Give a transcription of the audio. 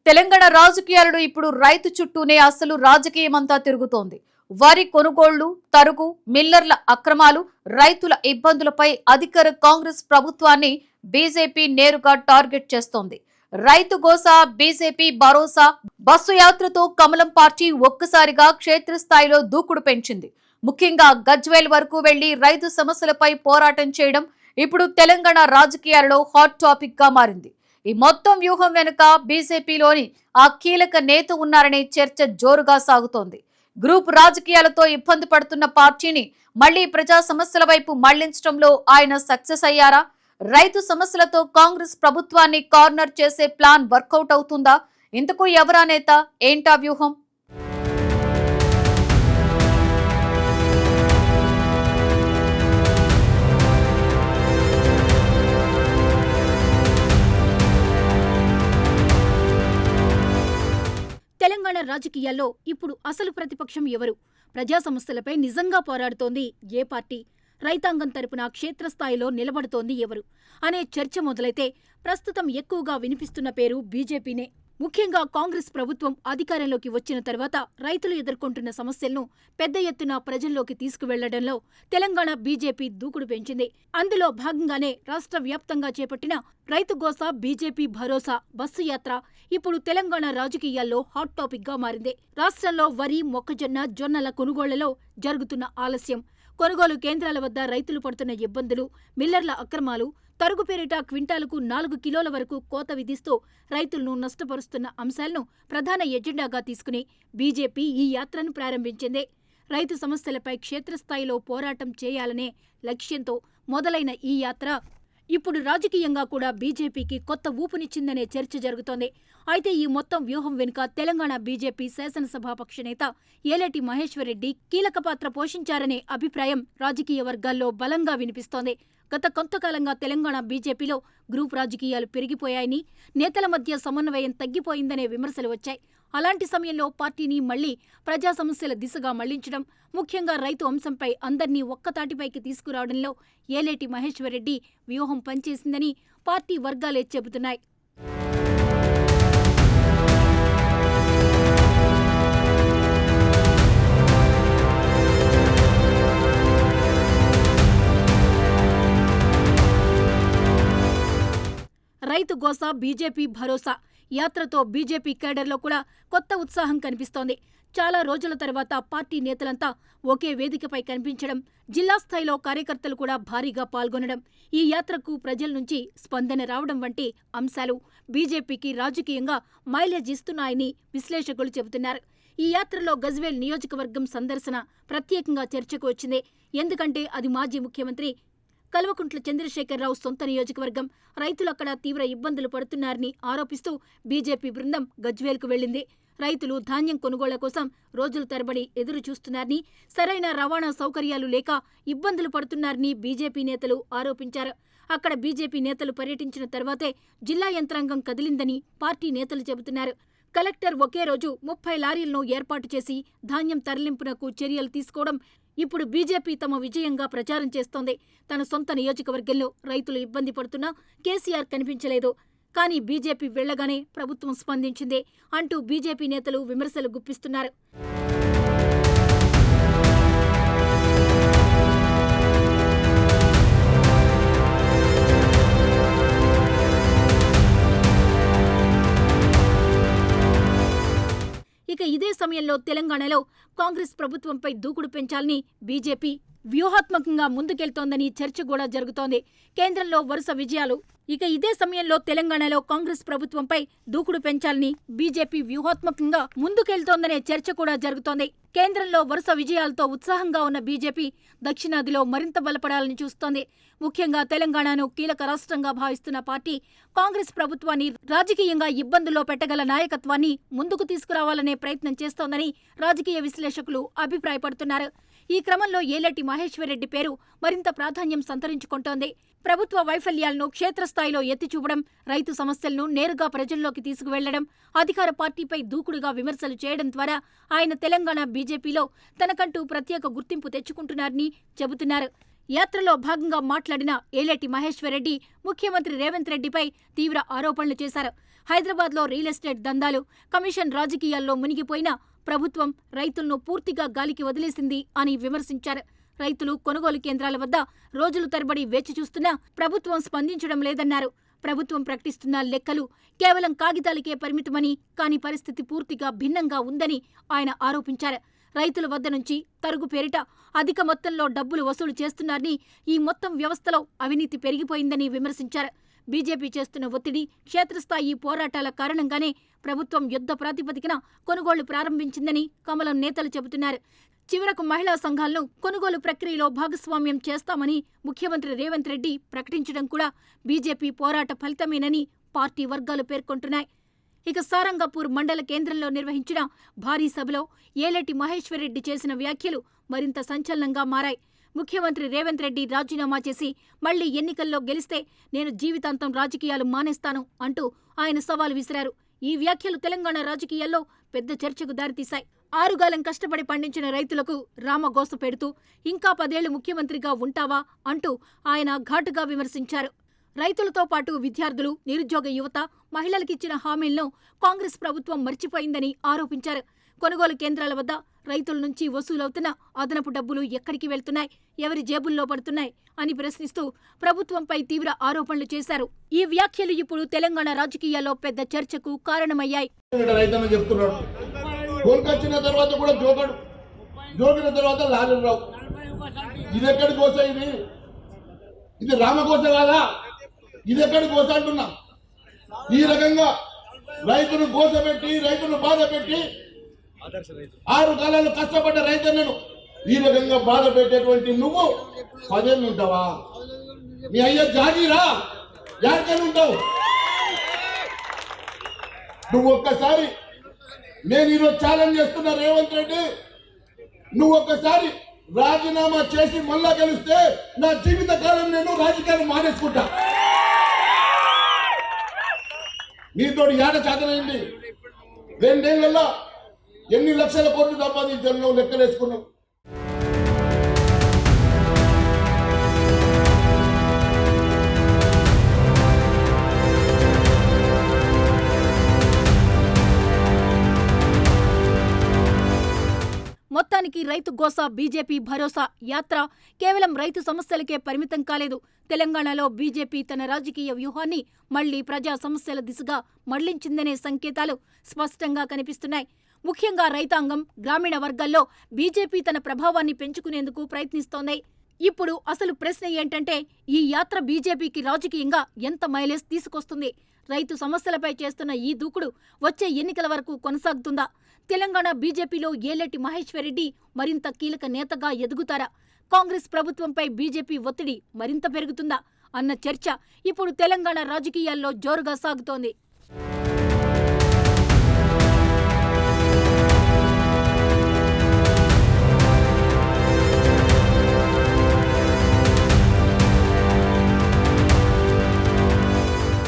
తెలంగాణ రాజకీయాలలో ఇప్పుడు రైతు చుట్టూనే అసలు రాజకీయమంతా తిరుగుతోంది. వరి కొనుగోళ్లు, తరుగు, మిల్లర్ల అక్రమాలు, రైతుల ఇబ్బందులపై అధికార కాంగ్రెస్ ప్రభుత్వాన్ని బీజేపీ నేరుగా టార్గెట్ చేస్తోంది. రైతు గోసా, బీజేపీ భరోసా బస్సు యాత్రతో కమలం పార్టీ ఒక్కసారిగా క్షేత్రస్థాయిలో దూకుడు పెంచింది. ముఖ్యంగా గజ్వేల్ వరకు వెళ్లి రైతు సమస్యలపై పోరాటం చేయడం ఇప్పుడు తెలంగాణ రాజకీయాలలో హాట్ టాపిక్ గా మారింది. ఈ మొత్తం వ్యూహం వెనుక బీజేపీలోని ఆ కీలక నేత ఉన్నారనే చర్చ జోరుగా సాగుతోంది. గ్రూప్ రాజకీయాలతో ఇబ్బంది పడుతున్న పార్టీని మళ్లీ ప్రజా సమస్యల వైపు మళ్లించడంలో ఆయన సక్సెస్ అయ్యారా? రైతు సమస్యలతో కాంగ్రెస్ ప్రభుత్వాన్ని కార్నర్ చేసే ప్లాన్ వర్కౌట్ అవుతుందా? ఇంతకు ఎవరా నేత, ఏంటా వ్యూహం? తెలంగాణ రాజకీయాల్లో ఇప్పుడు అసలు ప్రతిపక్షం ఎవరు? ప్రజా సమస్యలపై నిజంగా పోరాడుతోంది ఏ పార్టీ? రైతాంగం తరపున క్షేత్రస్థాయిలో నిలబడుతోంది ఎవరు అనే చర్చ మొదలైతే ప్రస్తుతం ఎక్కువగా వినిపిస్తున్న పేరు బీజేపీనే. ముఖ్యంగా కాంగ్రెస్ ప్రభుత్వం అధికారంలోకి వచ్చిన తర్వాత రైతులు ఎదుర్కొంటున్న సమస్యలను పెద్ద ఎత్తున ప్రజల్లోకి తీసుకువెళ్లడంలో తెలంగాణ బీజేపీ దూకుడు పెంచింది. అందులో భాగంగానే రాష్ట్ర వ్యాప్తంగా చేపట్టిన రైతు గోసా, బీజేపీ భరోసా బస్సు యాత్ర ఇప్పుడు తెలంగాణ రాజకీయాల్లో హాట్ టాపిక్ గా మారింది. రాష్ట్రంలో వరి, మొక్కజొన్న, జొన్నల కొనుగోళ్లలో జరుగుతున్న ఆలస్యం, కొనుగోలు కేంద్రాల వద్ద రైతులు పడుతున్న ఇబ్బందులు, మిల్లర్ల అక్రమాలు, తరుగు పేరిట క్వింటాలకు 4 కిలోల వరకు కోత విధిస్తూ రైతులను నష్టపరుస్తున్న అంశాలను ప్రధాన ఎజెండాగా తీసుకుని బీజేపీ ఈ యాత్రను ప్రారంభించింది. రైతు సమస్యలపై క్షేత్రస్థాయిలో పోరాటం చేయాలనే లక్ష్యంతో మొదలైన ఈ యాత్ర ఇప్పుడు రాజకీయంగా కూడా బీజేపీకి కొత్త ఊపునిచ్చిందనే చర్చ జరుగుతోంది. అయితే ఈ మొత్తం వ్యూహం వెనుక తెలంగాణ బీజేపీ శాసనసభాపక్ష నేత ఏలేటి మహేశ్వరరెడ్డి కీలక పాత్ర పోషించారనే అభిప్రాయం రాజకీయ వర్గాల్లో బలంగా వినిపిస్తోంది. గత కొంతకాలంగా తెలంగాణ బీజేపీలో గ్రూప్ రాజకీయాలు పెరిగిపోయాయని, నేతల మధ్య సమన్వయం తగ్గిపోయిందనే విమర్శలు వచ్చాయి. అలాంటి సమయంలో పార్టీని మళ్లీ ప్రజా సమస్యల దిశగా మళ్లించడం, ముఖ్యంగా రైతు అంశంపై అందర్నీ ఒక్కతాటిపైకి తీసుకురావడంలో ఏలేటి మహేశ్వరరెడ్డి వ్యూహం పనిచేసిందని పార్టీ వర్గాలే చెబుతున్నాయి. రైతు గోసా, బీజేపీ భరోసా యాత్రతో బీజేపీ కేడర్లో కూడా కొత్త ఉత్సాహం కనిపిస్తోంది. చాలా రోజుల తర్వాత పార్టీ నేతలంతా ఒకే వేదికపై కనిపించడం, జిల్లా స్థాయిలో కార్యకర్తలు కూడా భారీగా పాల్గొనడం, ఈ యాత్రకు ప్రజల నుంచి స్పందన రావడం వంటి అంశాలు బీజేపీకి రాజకీయంగా మైలేజ్ ఇస్తున్నాయని విశ్లేషకులు చెబుతున్నారు. ఈ యాత్రలో గజ్వేల్ నియోజకవర్గం సందర్శన ప్రత్యేకంగా చర్చకు వచ్చింది. ఎందుకంటే అది మాజీ ముఖ్యమంత్రి కల్వకుంట్ల చంద్రశేఖరరావు సొంత నియోజకవర్గం. రైతులక్కడ తీవ్ర ఇబ్బందులు పడుతున్నారని ఆరోపిస్తూ బీజేపీ బృందం గజ్వేల్కు వెళ్లింది. రైతులు ధాన్యం కొనుగోళ్ల కోసం రోజుల తరబడి ఎదురు చూస్తున్నారని, సరైన రవాణా సౌకర్యాలు లేక ఇబ్బందులు పడుతున్నారని బీజేపీ నేతలు ఆరోపించారు. అక్కడ బీజేపీ నేతలు పర్యటించిన తర్వాతే జిల్లా యంత్రాంగం కదిలిందని పార్టీ నేతలు చెబుతున్నారు. కలెక్టర్ ఒకే రోజు 30 లారీలను ఏర్పాటు చేసి ధాన్యం తరలింపునకు చర్యలు తీసుకోవడం ఇప్పుడు బీజేపీ తమ విజయంగా ప్రచారం చేస్తోంది. తన సొంత నియోజకవర్గంలో రైతులు ఇబ్బంది పడుతున్నా కేసీఆర్ కనిపించలేదు, కానీ బీజేపీ వెళ్లగానే ప్రభుత్వం స్పందించింది అంటూ బీజేపీ నేతలు విమర్శలు గుప్పిస్తున్నారు. ఇక ఇదే సమయంలో తెలంగాణలో కాంగ్రెస్ ప్రభుత్వంపై దూకుడు పెంచాలని బీజేపీ వ్యూహాత్మకంగా ముందుకెళ్తోందని చర్చ కూడా జరుగుతోంది. కేంద్రంలో వరుస విజయాలు. ఇక ఇదే సమయంలో తెలంగాణలో కాంగ్రెస్ ప్రభుత్వంపై దూకుడు పెంచాలని బీజేపీ వ్యూహాత్మకంగా ముందుకెళ్తోందనే చర్చ కూడా జరుగుతోంది. కేంద్రంలో వరుస విజయాలతో ఉత్సాహంగా ఉన్న బీజేపీ దక్షిణాదిలో మరింత బలపడాలని చూస్తోంది. ముఖ్యంగా తెలంగాణను కీలక రాష్ట్రంగా భావిస్తున్న పార్టీ కాంగ్రెస్ ప్రభుత్వాన్ని రాజకీయంగా ఇబ్బందుల్లో పెట్టగల నాయకత్వాన్ని ముందుకు తీసుకురావాలనే ప్రయత్నం చేస్తోందని రాజకీయ విశ్లేషకులు అభిప్రాయపడుతున్నారు. ఈ క్రమంలో ఏలేటి మహేశ్వరరెడ్డి పేరు మరింత ప్రాధాన్యం సంతరించుకుంటోంది. ప్రభుత్వ వైఫల్యాలను క్షేత్రస్థాయిలో ఎత్తిచూపడం, రైతు సమస్యలను నేరుగా ప్రజల్లోకి తీసుకువెళ్లడం, అధికార పార్టీపై దూకుడుగా విమర్శలు చేయడం ద్వారా ఆయన తెలంగాణ బీజేపీలో తనకంటూ ప్రత్యేక గుర్తింపు తెచ్చుకుంటున్నారని చెబుతున్నారు. యాత్రలో భాగంగా మాట్లాడిన ఏలేటి మహేశ్వరరెడ్డి ముఖ్యమంత్రి రేవంత్ రెడ్డిపై తీవ్ర ఆరోపణలు చేశారు. హైదరాబాద్లో రియల్ ఎస్టేట్ దందాలు, కమిషన్ రాజకీయాల్లో మునిగిపోయిన ప్రభుత్వం రైతులను పూర్తిగా గాలికి వదిలేసింది అని విమర్శించారు. రైతులు కొనుగోలు కేంద్రాల వద్ద రోజులు తరబడి వేచి చూస్తున్నా ప్రభుత్వం స్పందించడం లేదన్నారు. ప్రభుత్వం ప్రకటిస్తున్న లెక్కలు కేవలం కాగితాలకే పరిమితమని, కానీ పరిస్థితి పూర్తిగా భిన్నంగా ఉందని ఆయన ఆరోపించారు. రైతుల వద్ద నుంచి తరుగు పేరిట అధిక మొత్తంలో డబ్బులు వసూలు చేస్తున్నారని, ఈ మొత్తం వ్యవస్థలో అవినీతి పెరిగిపోయిందని విమర్శించారు. బీజేపీ చేస్తున్న ఒత్తిడి, క్షేత్రస్థాయి పోరాటాల కారణంగానే ప్రభుత్వం యుద్ధ ప్రాతిపదికన కొనుగోళ్లు ప్రారంభించిందని కమలం నేతలు చెబుతున్నారు. చివరకు మహిళా సంఘాలను కొనుగోలు ప్రక్రియలో భాగస్వామ్యం చేస్తామని ముఖ్యమంత్రి రేవంత్ రెడ్డి ప్రకటించడం కూడా బీజేపీ పోరాట ఫలితమేనని పార్టీ వర్గాలు పేర్కొంటున్నాయి. ఇక సారంగపూర్ మండల కేంద్రంలో నిర్వహించిన భారీ సభలో ఏలేటి మహేశ్వర్రెడ్డి చేసిన వ్యాఖ్యలు మరింత సంచలనంగా మారాయి. ముఖ్యమంత్రి రేవంత్ రెడ్డి రాజీనామా చేసి మళ్లీ ఎన్నికల్లో గెలిస్తే నేను జీవితాంతం రాజకీయాలు మానేస్తాను అంటూ ఆయన సవాల్ విసిరారు. ఈ వ్యాఖ్యలు తెలంగాణ రాజకీయాల్లో పెద్ద చర్చకు దారితీశాయి. ఆరుగాలం కష్టపడి పండించిన రైతులకు రామగోస పెడుతూ ఇంకా 10 ఏళ్లు ముఖ్యమంత్రిగా ఉంటావా అంటూ ఆయన ఘాటుగా విమర్శించారు. రైతులతో పాటు విద్యార్థులు, నిరుద్యోగ యువత, మహిళలకిచ్చిన హామీలను కాంగ్రెస్ ప్రభుత్వం మర్చిపోయిందని ఆరోపించారు. కొనుగోలు కేంద్రాల వద్ద రైతుల నుంచి వసూలవుతున్న అదనపు డబ్బులు ఎక్కడికి వెళ్తున్నాయి, ఎవరి జేబుల్లో పడుతున్నాయి అని ప్రశ్నిస్తూ ప్రభుత్వంపై తీవ్ర ఆరోపణలు చేశారు. ఈ వ్యాఖ్యలు ఇప్పుడు తెలంగాణ రాజకీయాల్లో పెద్ద చర్చకు కారణమయ్యాయి. కోల్కొచ్చిన తర్వాత కూడా జోగిన తర్వాత లాలరావు, ఇది ఎక్కడి కోస? ఇది రామకోస కాదా? ఇది ఎక్కడి కోస అంటున్నా? ఈ రకంగా రైతును కోసపెట్టి, రైతును బాధ పెట్టి, 6 కాలాలు కష్టపడ్డ రైతులను ఈ రకంగా బాధ పెట్టేటువంటి నువ్వు 10 ఏళ్ళు ఉంటావా? నీ అయ్యా జాగీరా, ఎక్కడికైనా ఉంటావు నువ్వు. ఒక్కసారి నేను ఈరోజు ఛాలెంజ్ చేస్తున్నా రేవంత్ రెడ్డి, నువ్వు ఒక్కసారి రాజీనామా చేసి మళ్ళా గెలిస్తే నా జీవిత కాలం నేను రాజకీయాలు మానేసుకుంటా. నీతో ఏడ చేతనైంది? 2 ఏళ్లలో ఎన్ని లక్షల కోట్లు సంపాదించాను లెక్కలేసుకున్నావు. మొత్తానికి రైతు గోస, బీజేపీ భరోసా యాత్ర కేవలం రైతు సమస్యలకే పరిమితం కాలేదు. తెలంగాణలో బీజేపీ తన రాజకీయ వ్యూహాన్ని మళ్లీ ప్రజా సమస్యల దిశగా మళ్లించిందనే సంకేతాలు స్పష్టంగా కనిపిస్తున్నాయి. ముఖ్యంగా రైతాంగం, గ్రామీణ వర్గాల్లో బీజేపీ తన ప్రభావాన్ని పెంచుకునేందుకు ప్రయత్నిస్తోంది. ఇప్పుడు అసలు ప్రశ్న ఏంటంటే, ఈ యాత్ర బీజేపీకి రాజకీయంగా ఎంత మైలేజ్ తీసుకొస్తుంది? రైతు సమస్యలపై చేస్తున్న ఈ దూకుడు వచ్చే ఎన్నికల వరకు కొనసాగుతుందా? తెలంగాణ బీజేపీలో ఏలేటి మహేశ్వర్రెడ్డి మరింత కీలక నేతగా ఎదుగుతారా? కాంగ్రెస్ ప్రభుత్వంపై బీజేపీ ఒత్తిడి మరింత పెరుగుతుందా అన్న చర్చ ఇప్పుడు తెలంగాణ రాజకీయాల్లో జోరుగా సాగుతోంది.